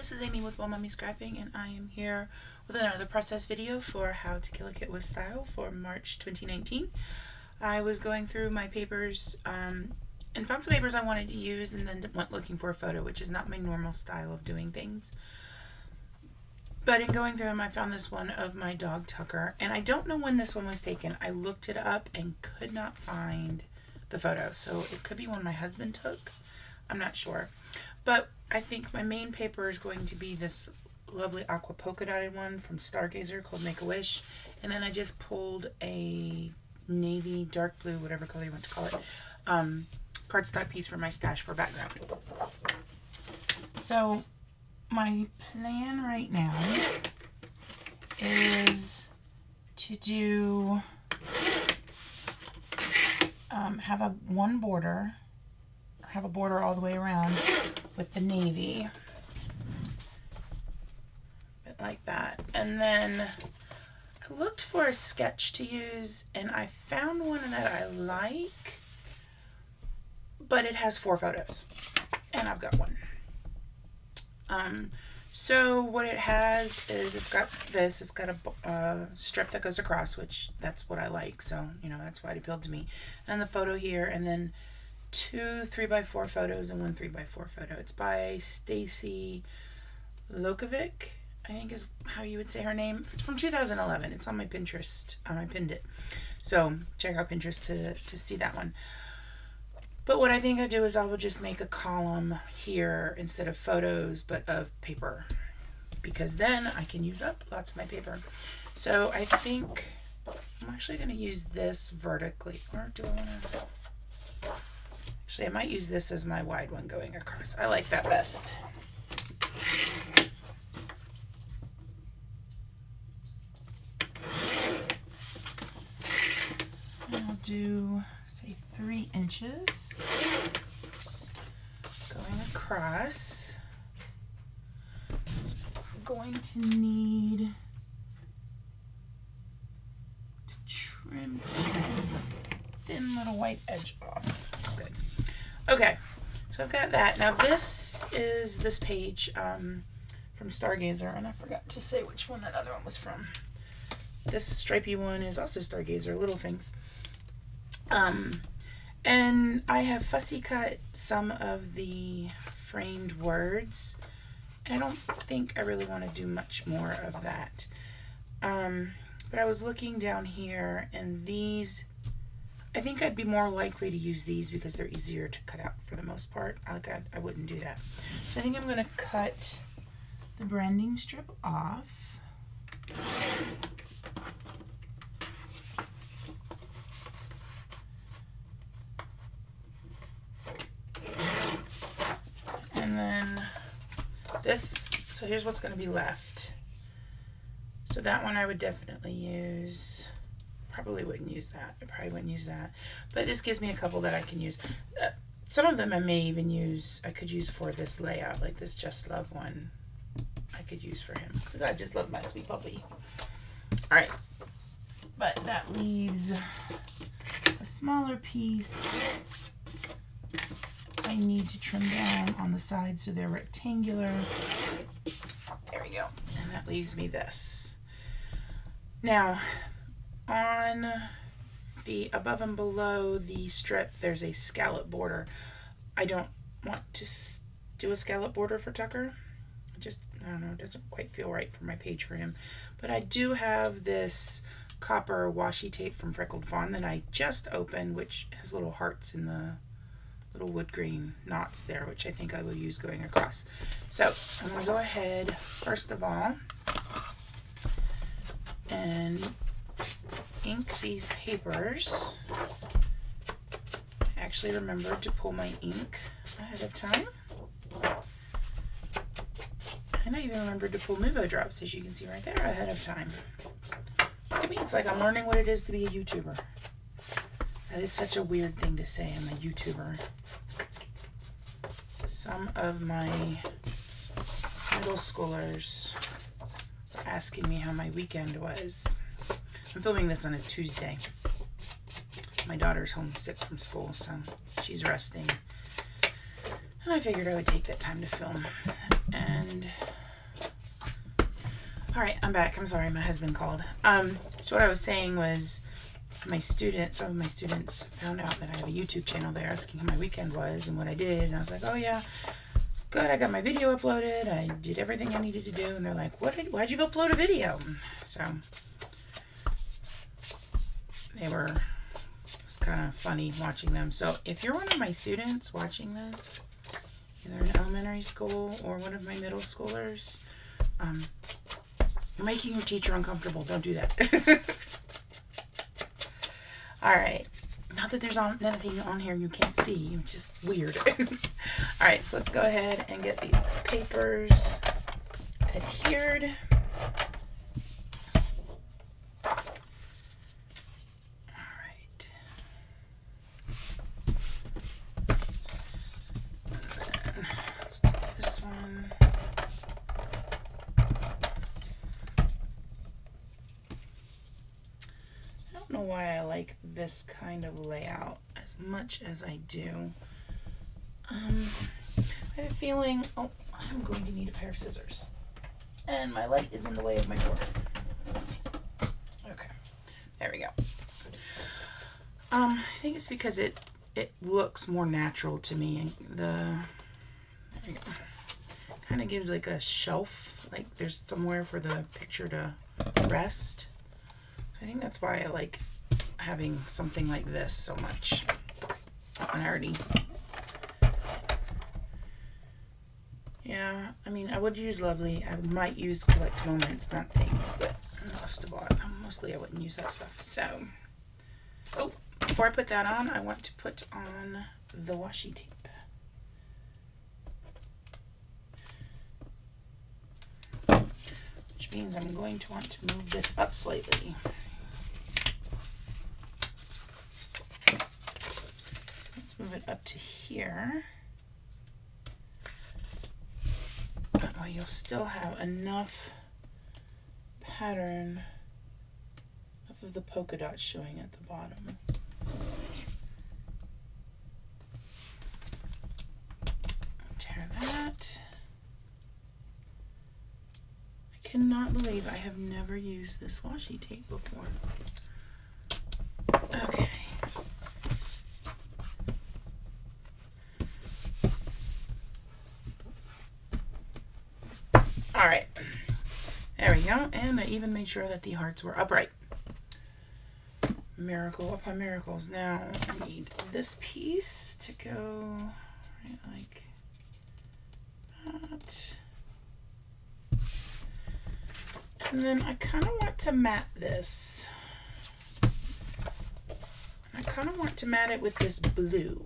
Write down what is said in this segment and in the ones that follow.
this is Amy with Well Mommy Scrapping, and I am here with another process video for How to Kill a Kit with Style for March 2019. I was going through my papers and found some papers I wanted to use, and then went looking for a photo, which is not my normal style of doing things. But in going through them, I found this one of my dog Tucker, and I don't know when this one was taken. I looked it up and could not find the photo, so it could be one my husband took. I'm not sure. But I think my main paper is going to be this lovely aqua polka dotted one from Stargazer called Make-A-Wish. And then I just pulled a navy, dark blue, whatever color you want to call it, cardstock piece from my stash for background. So my plan right now is to do, have a border all the way around with the navy, bit like that. And then I looked for a sketch to use, and I found one that I like, but it has 4 photos, and I've got one. So what it has is it's got a strip that goes across, which that's what I like, so you know that's why it appealed to me. And the photo here, and then 2 3x4 photos and 1 3x4 photo. It's by Stacy Lokovic, I think is how you would say her name. It's from 2011. It's on my Pinterest. I pinned it, so check out Pinterest to see that one. But what I think I do is I will just make a column here instead of photos, but of paper, because then I can use up lots of my paper. So I think I'm actually going to use this vertically, or do I want to? Actually, I might use this as my wide one going across. I like that best. I'll do, say, 3 inches going across. I'm going to need to trim this thin little white edge off. That's good. Okay, so I've got that. Now this is this page from Stargazer, and I forgot to say which one that other one was from. This stripy one is also Stargazer, Little Things. And I have fussy cut some of the framed words, and I don't think I really want to do much more of that. But I was looking down here, and these, I think I'd be more likely to use these because they're easier to cut out for the most part. I wouldn't do that. So I think I'm going to cut the branding strip off. And then this, so here's what's going to be left. So that one I would definitely use. Probably wouldn't use that. I probably wouldn't use that. But this gives me a couple that I can use. Some of them I may even use, I could use for this layout, like this Just Love one. I could use for him, because I just love my sweet puppy. Alright. But that leaves a smaller piece I need to trim down on the sides so they're rectangular. There we go. And that leaves me this. Now, on the above and below the strip, there's a scallop border. I don't want to do a scallop border for Tucker. I don't know, it doesn't quite feel right for my page for him. But I do have this copper washi tape from Freckled Fawn that I just opened, which has little hearts in the little wood grain knots there, which I think I will use going across. So I'm going to go ahead, first of all, and ink these papers. I actually remembered to pull my ink ahead of time. And I even remembered to pull Nuvo drops, as you can see right there, ahead of time. Look at me, it's like I'm learning what it is to be a YouTuber. That is such a weird thing to say, I'm a YouTuber. Some of my middle schoolers were asking me how my weekend was. I'm filming this on a Tuesday. My daughter's homesick from school, so she's resting. And I figured I would take that time to film. And All right, I'm back. I'm sorry, my husband called. So what I was saying was some of my students found out that I have a YouTube channel. They're asking how my weekend was and what I did. And I was like, oh yeah, good. I got my video uploaded. I did everything I needed to do. And they're like, why'd you upload a video? So it was kind of funny watching them. So if you're one of my students watching this, either in elementary school or one of my middle schoolers, you're making your teacher uncomfortable. Don't do that. All right. Not that there's anything on here you can't see, which is weird. All right, so let's go ahead and get these papers adhered. All right. And then let's do this one. I don't know why I like this kind of layout as much as I do. I have a feeling, oh, I'm going to need a pair of scissors. And my light is in the way of my door. Okay, there we go. I think it's because it looks more natural to me. And there we go. Kind of gives like a shelf, like there's somewhere for the picture to rest. I think that's why I like having something like this so much. And I already, yeah, I mean, I would use Lovely. I might use Collect Moments, not Things, but mostly I wouldn't use that stuff. So, oh, before I put that on, I want to put on the washi tape. Which means I'm going to want to move this up slightly. Move it up to here. That way you'll still have enough pattern, enough of the polka dots showing at the bottom. Tear that. I cannot believe I have never used this washi tape before. Okay. All right, there we go. And I even made sure that the hearts were upright. Miracle upon miracles. Now I need this piece to go right like that. And then I kind of want to mat this. I kind of want to mat it with this blue,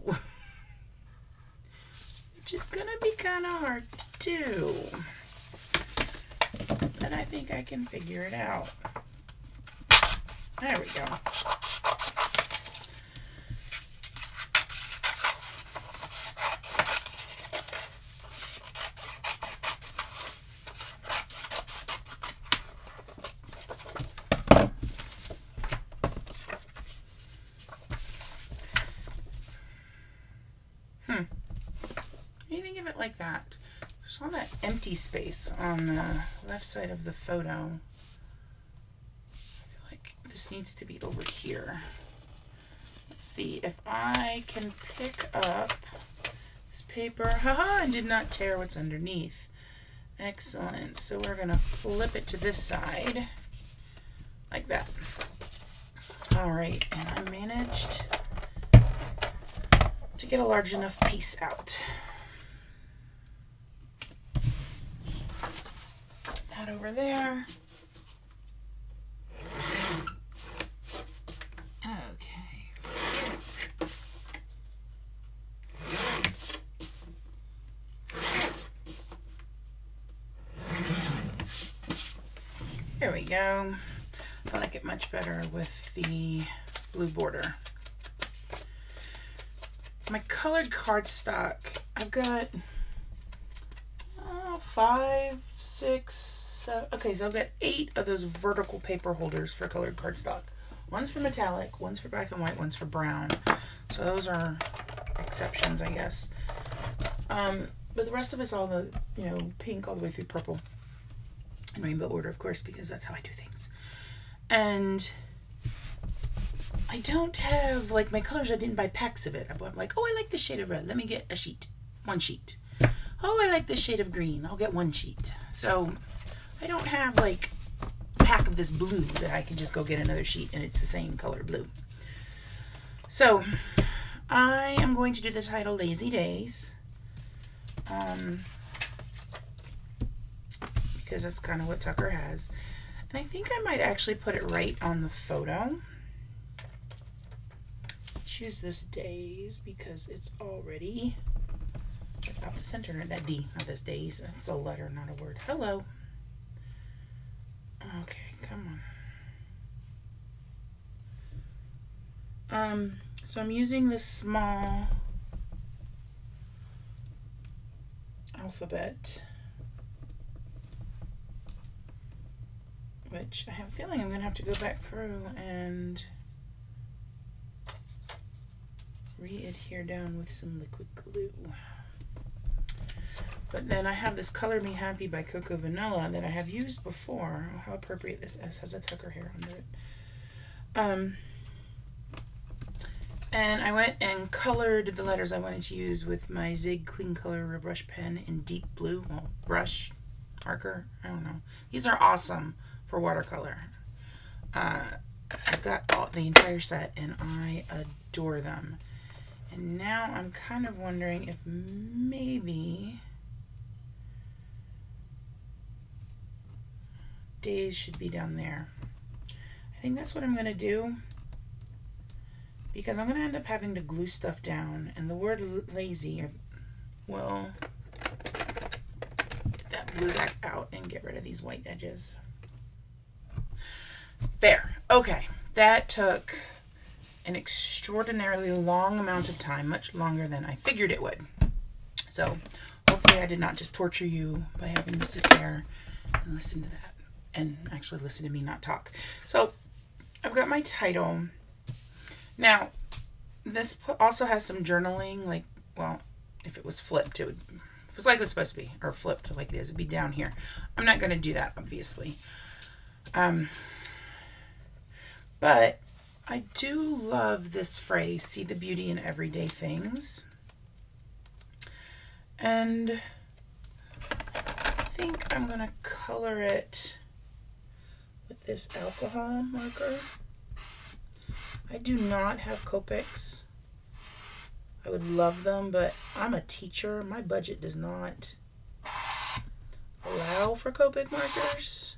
which is going to be kind of hard to do. But I think I can figure it out. There we go. What do you think of it like that? There's all that empty space on the left side of the photo. I feel like this needs to be over here. Let's see if I can pick up this paper. Haha, and did not tear what's underneath. Excellent. So we're going to flip it to this side like that. All right, and I managed to get a large enough piece out. That over there. Okay. There we go. I like it much better with the blue border. My colored cardstock, I've got 5, 6, 7, okay, so I've got 8 of those vertical paper holders for colored cardstock. One's for metallic, one's for black and white, one's for brown. So those are exceptions, I guess. But the rest of it's all the, pink all the way through purple. in rainbow order, of course, because that's how I do things. And I don't have, like, my colors, I didn't buy packs of it. I'm like, oh, I like this shade of red. Let me get a sheet. One sheet. Oh, I like this shade of green. I'll get one sheet. So I don't have, like, a pack of this blue that I can just go get another sheet and it's the same color blue. So I am going to do the title Lazy Days. Because that's kind of what Tucker has. And I think I might actually put it right on the photo. Choose this Days because it's already about the center. That D, not this Days. It's a letter, not a word. Hello. Okay, come on. So I'm using this small alphabet, which I have a feeling I'm going to have to go back through and re-adhere down with some liquid glue. But then I have this Color Me Happy by Cocoa Vanilla that I have used before. Oh, how appropriate this S has a Tucker hair under it. And I went and colored the letters I wanted to use with my Zig Clean Color Brush pen in deep blue. Well, brush, marker, I don't know. These are awesome for watercolor. I've got the entire set and I adore them. And now I'm kind of wondering if maybe Days should be down there. I think that's what I'm going to do, because I'm going to end up having to glue stuff down, and the word lazy will get that glue back out and get rid of these white edges. There. Okay. That took an extraordinarily long amount of time, much longer than I figured it would. So hopefully I did not just torture you by having to sit there and listen to that, and actually listen to me not talk. So I've got my title. Now, this also has some journaling, like, well, if it was flipped, it would, if it was like it was supposed to be, or flipped like it is, it'd be down here. I'm not going to do that, obviously. But I do love this phrase, see the beauty in everyday things. And I think I'm going to color it with this alcohol marker. I do not have Copics. I would love them, but I'm a teacher. My budget does not allow for Copic markers.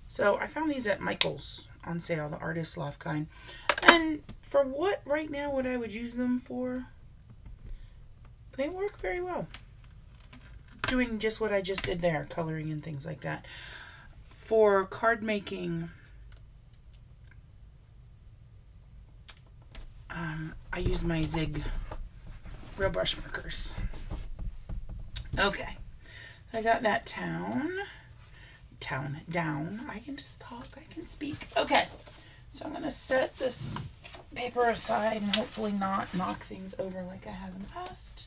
So I found these at Michael's on sale, the Artist Loft kind. And for what right now what I would use them for, they work very well. Doing just what I just did there, coloring and things like that. For card making, I use my Zig Real Brush markers. Okay, I got that down. I can just talk, I can speak. Okay, so I'm going to set this paper aside and hopefully not knock things over like I have in the past.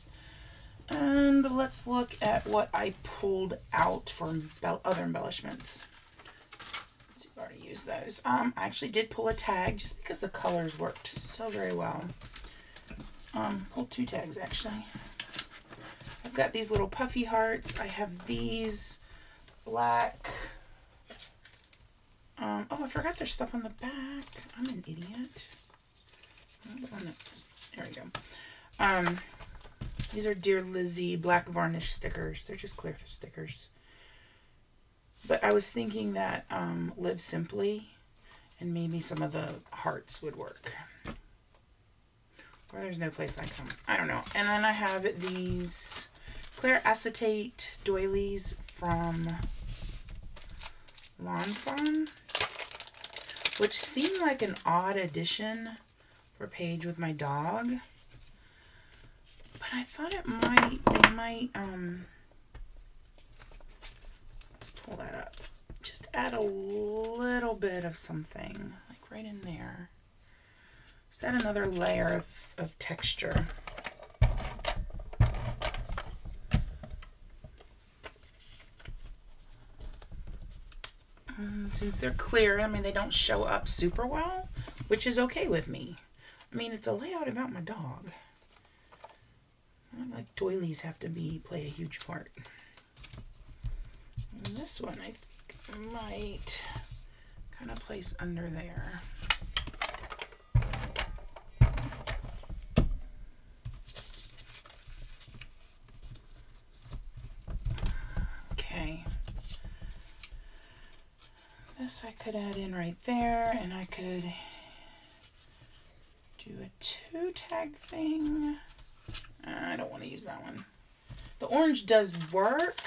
And let's look at what I pulled out for other embellishments. So I've already used those. I actually did pull a tag just because the colors worked so very well. Pulled 2 tags actually. I've got these little puffy hearts. I have these black. Oh, I forgot there's stuff on the back. I'm an idiot. There we go. These are Dear Lizzie black varnish stickers. They're just clear stickers. But I was thinking that Live Simply and maybe some of the hearts would work. Or there's no place like them. I don't know. And then I have these clear acetate doilies from Lawn Fawn, which seemed like an odd addition for a page with my dog. But I thought they might, let's pull that up. Just add a little bit of something, like right in there. Just add another layer of texture. since they're clear, I mean, they don't show up super well, which is okay with me. I mean, it's a layout about my dog. Like doilies have to play a huge part. And this one I think I might kind of place under there. Okay. This I could add in right there, and I could do a 2 tag thing. I don't want to use that one. The orange does work.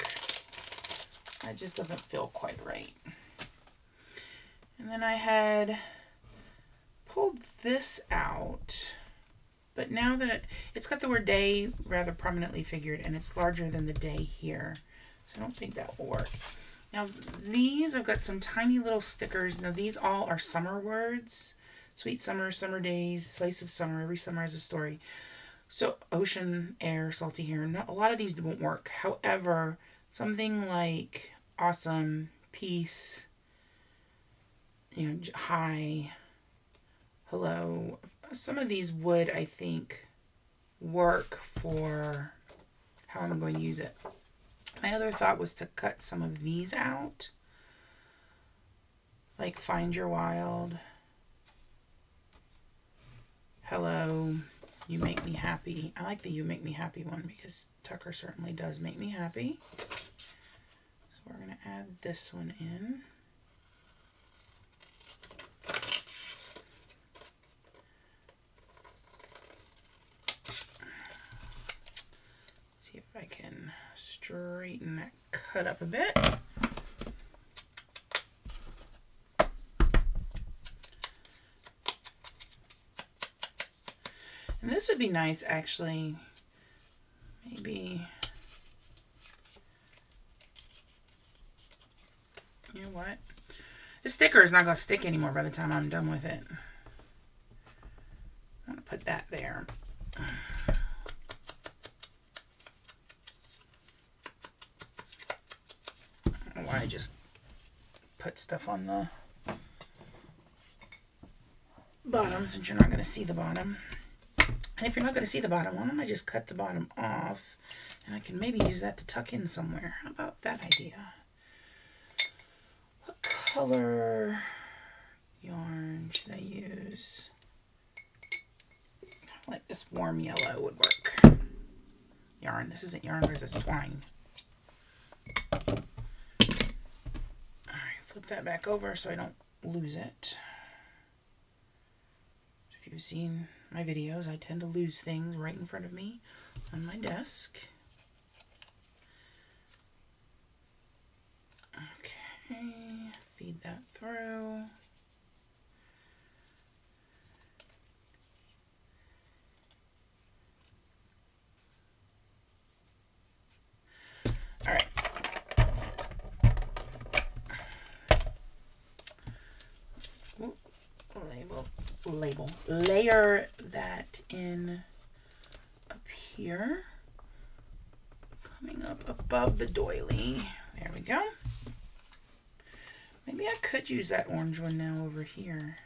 It just doesn't feel quite right. And then I had pulled this out, but now that it's got the word day rather prominently figured, and it's larger than the day here. So I don't think that will work. Now these, I've got some tiny little stickers. Now these all are summer words. Sweet summer, summer days, slice of summer, every summer has a story. So ocean, air, salty hair, a lot of these won't work. However, something like awesome, peace, you know, hi, hello. Some of these would, I think, work for how I'm going to use it. My other thought was to cut some of these out, like find your wild, hello, you make me happy. I like the you make me happy one because Tucker certainly does make me happy. So we're going to add this one in. See if I can straighten that cut up a bit. And this would be nice, actually. Maybe, you know what? This sticker is not going to stick anymore by the time I'm done with it. I'm going to put that there. I don't know why I just put stuff on the bottom, since you're not going to see the bottom. And if you're not going to see the bottom, why don't I just cut the bottom off, and I can maybe use that to tuck in somewhere. How about that idea? What color yarn should I use? Like this warm yellow would work. Yarn. This isn't yarn, this is twine. Alright, flip that back over so I don't lose it. If you've seen my videos, I tend to lose things right in front of me on my desk. Okay, feed that through. All right. Layer that in up here, coming up above the doily. There we go. Maybe I could use that orange one now over here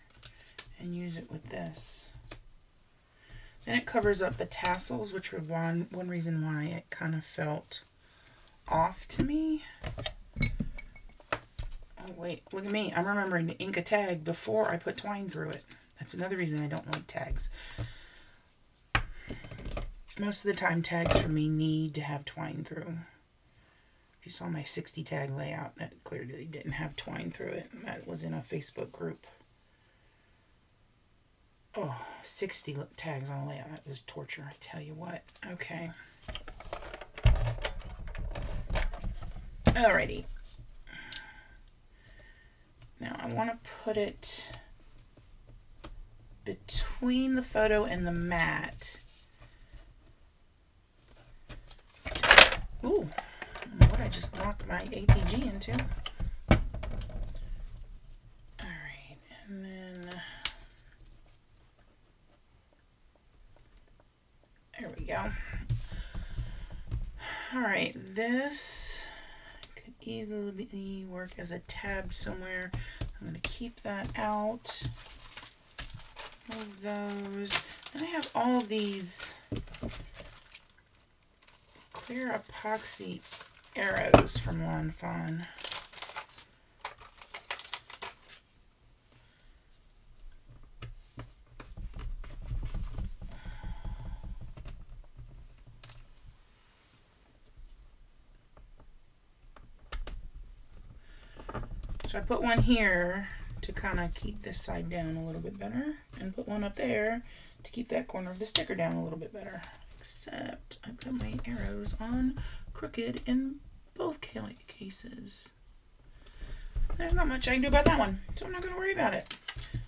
and use it with this. Then it covers up the tassels, which were one reason why it kind of felt off to me. Oh wait, look at me. I'm remembering to ink a tag before I put twine through it. That's another reason I don't like tags. Most of the time tags for me need to have twine through. If you saw my 60 tag layout, that clearly didn't have twine through it. That was in a Facebook group. Oh, 60 tags on a layout. That was torture, I tell you what. Okay. Alrighty. Now I want to put it between the photo and the mat. Ooh, I don't know what I just knocked my ATG into. Alright, and then there we go. Alright, this I could easily work as a tab somewhere. I'm going to keep that out. All of those. And I have all these clear epoxy arrows from Lawn Fawn. So I put one here to kind of keep this side down a little bit better, and put one up there to keep that corner of the sticker down a little bit better. Except I've got my arrows on crooked in both cases. There's not much I can do about that one, so I'm not going to worry about it.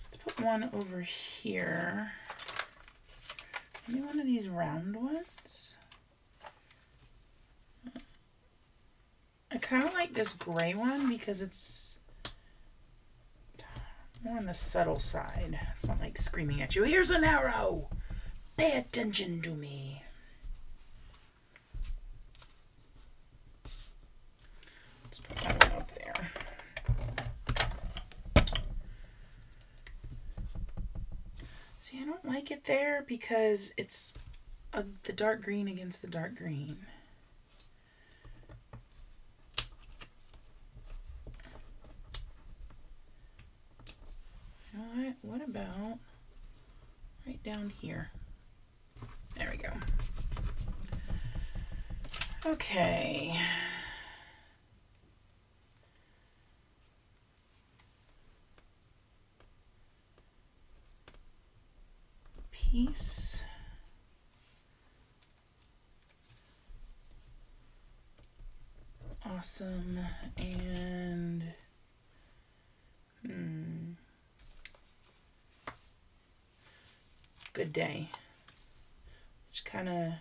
Let's put one over here. Maybe one of these round ones. I kind of like this gray one because it's more on the subtle side. It's not like screaming at you, "Here's an arrow! Pay attention to me." Let's put that one up there. See, I don't like it there because it's the dark green against the dark green. What about right down here? There we go. Okay. Piece. Awesome. And Good Day, which kind of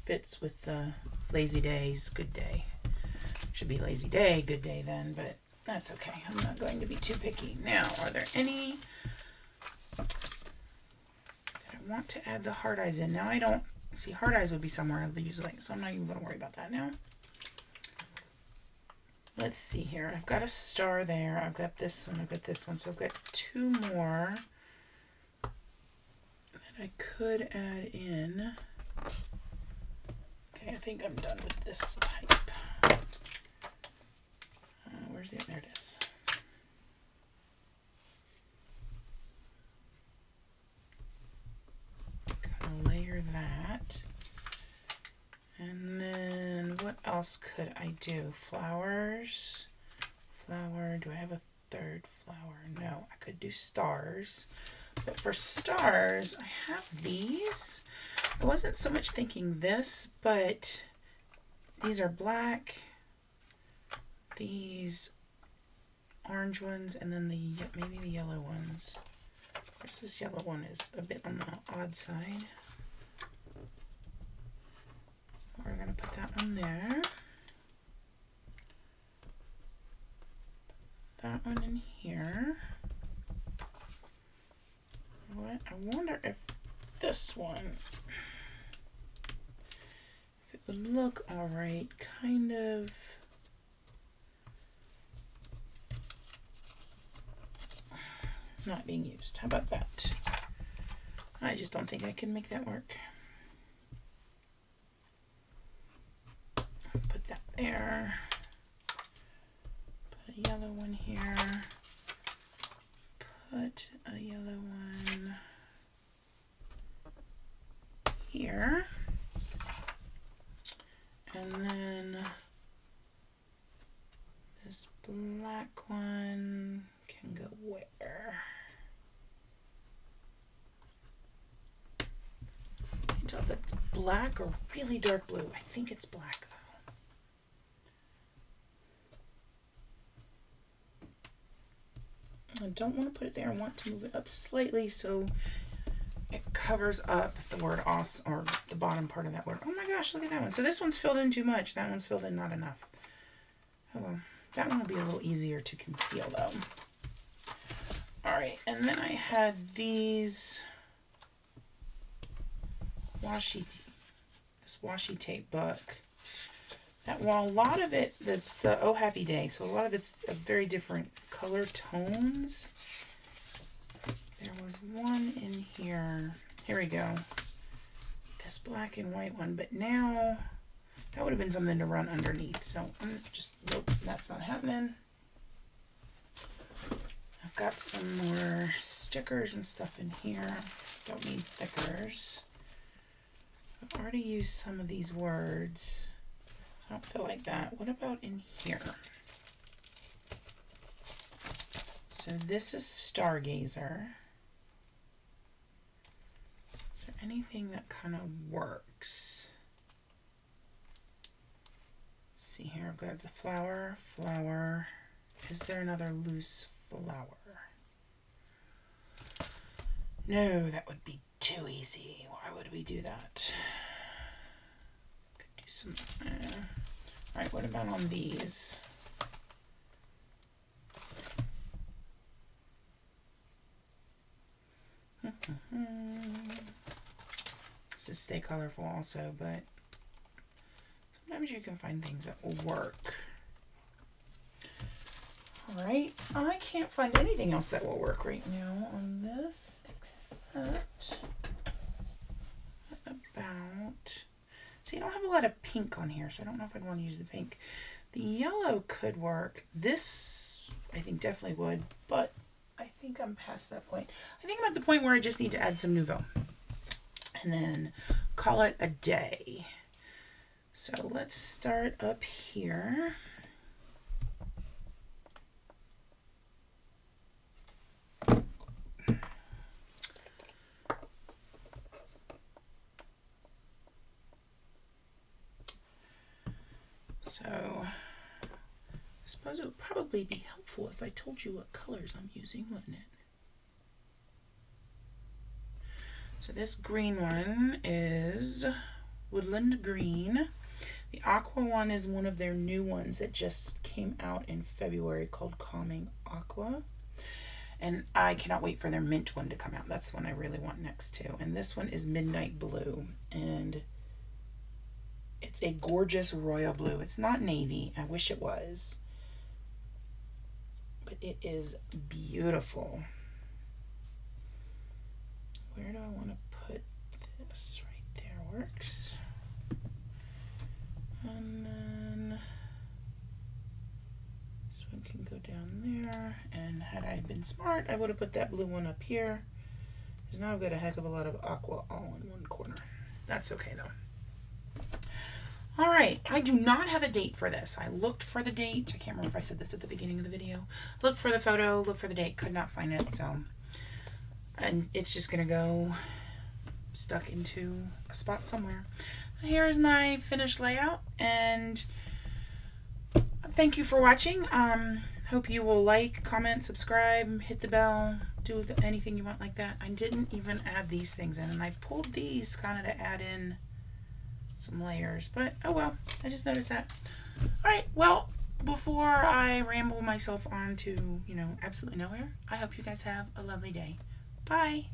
fits with Lazy Days, Good Day. Should be Lazy Day, Good Day then, but that's okay. I'm not going to be too picky. Now, are there any that I want to add the heart eyes in? Now I don't see heart eyes would be somewhere usually, so I'm not even going to worry about that now. Let's see here. I've got a star there. I've got this one. I've got this one. So I've got two more I could add in. Okay, I think I'm done with this type. Where's the, there it is. Gonna layer that. And then what else could I do? Flowers. Flower, do I have a third flower? No, I could do stars. But for stars, I have these. I wasn't so much thinking this, but these are black, these orange ones, and then maybe the yellow ones. Of course, this yellow one is a bit on the odd side. We're going to put that one there. That one in here. What? I wonder if this one, if it would look all right, kind of. Not being used. How about that? I just don't think I can make that work. Put that there. Put a yellow one here. Put a yellow one here. And then this black one can go where? I can't tell if that's black or really dark blue. I think it's black though. I don't want to put it there. I want to move it up slightly so it covers up the word os, or the bottom part of that word. Oh my gosh, look at that one. So this one's filled in too much. That one's filled in not enough. Oh well. That one will be a little easier to conceal though. Alright, and then I had these this washi tape book that while a lot of it, that's the Oh Happy Day, so a lot of it's a very different color tones. There was one in here. Here we go. This black and white one, but now that would have been something to run underneath. So I'm just, nope, that's not happening. I've got some more stickers and stuff in here. Don't need thickers. I've already used some of these words. I don't feel like that. What about in here? So this is Stargazer. Is there anything that kind of works? Let's see here. I've got the flower, flower. Is there another loose flower? No, that would be too easy. Why would we do that? Could do some. All right, what about on these? This is Stay Colorful also, but sometimes you can find things that will work. All right, I can't find anything else that will work right now on this, except about, see, I don't have a lot of pink on here, so I don't know if I'd want to use the pink. The yellow could work. This, I think, definitely would, but I think I'm past that point. I think I'm at the point where I just need to add some Nouveau and then call it a day. So let's start up here. So I suppose it would probably be helpful if I told you what colors I'm using, wouldn't it? So this green one is Woodland Green. The aqua one is one of their new ones that just came out in February called Calming Aqua. And I cannot wait for their mint one to come out. That's the one I really want next too. And this one is Midnight Blue. And it's a gorgeous royal blue. It's not navy. I wish it was. But it is beautiful. Where do I want to put this? Right there works. And then this one can go down there. And had I been smart, I would have put that blue one up here. Because now I've got a heck of a lot of aqua all in one corner. That's okay though. All right, I do not have a date for this. I looked for the date. I can't remember if I said this at the beginning of the video. Looked for the photo, looked for the date, could not find it. So, and it's just gonna go stuck into a spot somewhere. Here's my finished layout, and thank you for watching. Hope you will like, comment, subscribe, hit the bell, do anything you want like that. I didn't even add these things in, and I pulled these kind of to add in some layers, but oh well, I just noticed that. All right, well, before I ramble myself on to, absolutely nowhere, I hope you guys have a lovely day. Bye.